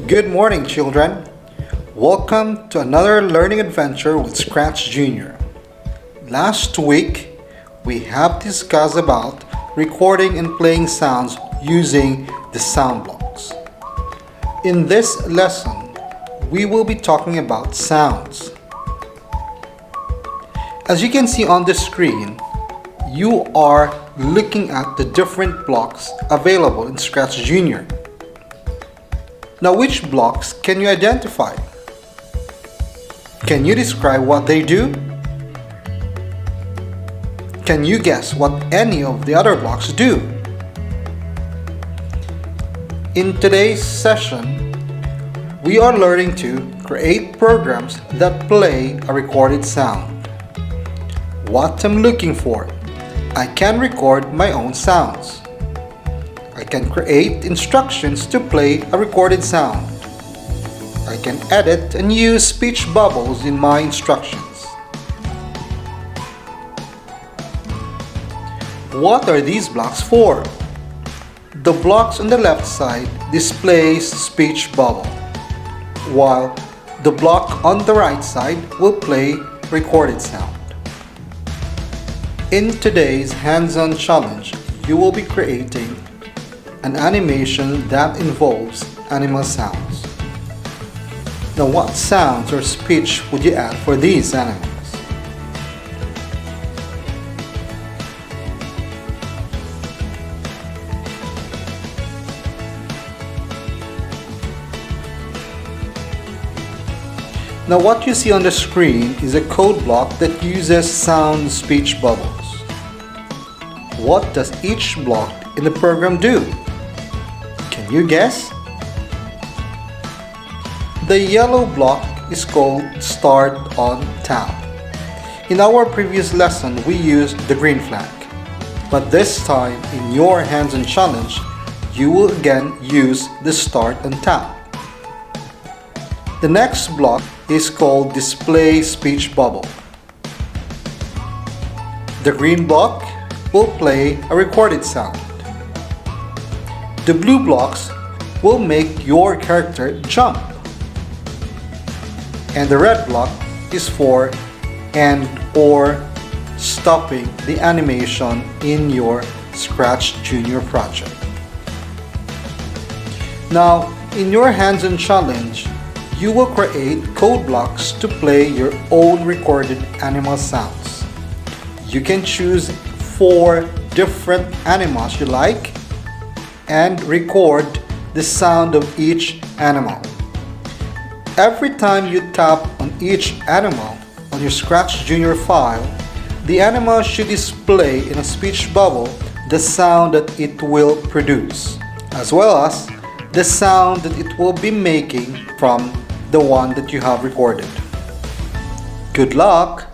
Good morning, children. Welcome to another learning adventure with ScratchJr. Last week, we have discussed about recording and playing sounds using the sound blocks. In this lesson, we will be talking about sounds. As you can see on the screen, you are looking at the different blocks available in ScratchJr. Now, which blocks can you identify? Can you describe what they do? Can you guess what any of the other blocks do? In today's session, we are learning to create programs that play a recorded sound. What I'm looking for, I can record my own sounds. I can create instructions to play a recorded sound. I can edit and use speech bubbles in my instructions. What are these blocks for? The blocks on the left side displays speech bubble, while the block on the right side will play recorded sound. In today's hands-on challenge, you will be creating an animation that involves animal sounds. Now, what sounds or speech would you add for these animals? Now, what you see on the screen is a code block that uses sound speech bubbles. What does each block in the program do? Can you guess? The yellow block is called Start on Tap. In our previous lesson, we used the green flag, but this time in your hands-on challenge, you will again use the Start on Tap. The next block is called Display Speech Bubble. The green block will play a recorded sound. The blue blocks will make your character jump. And the red block is for and or stopping the animation in your ScratchJr project. Now, in your hands-on challenge, you will create code blocks to play your own recorded animal sounds. You can choose 4 different animals you like and record the sound of each animal. Every time you tap on each animal on your ScratchJr file, the animal should display in a speech bubble the sound that it will produce, as well as the sound that it will be making from the one that you have recorded. Good luck!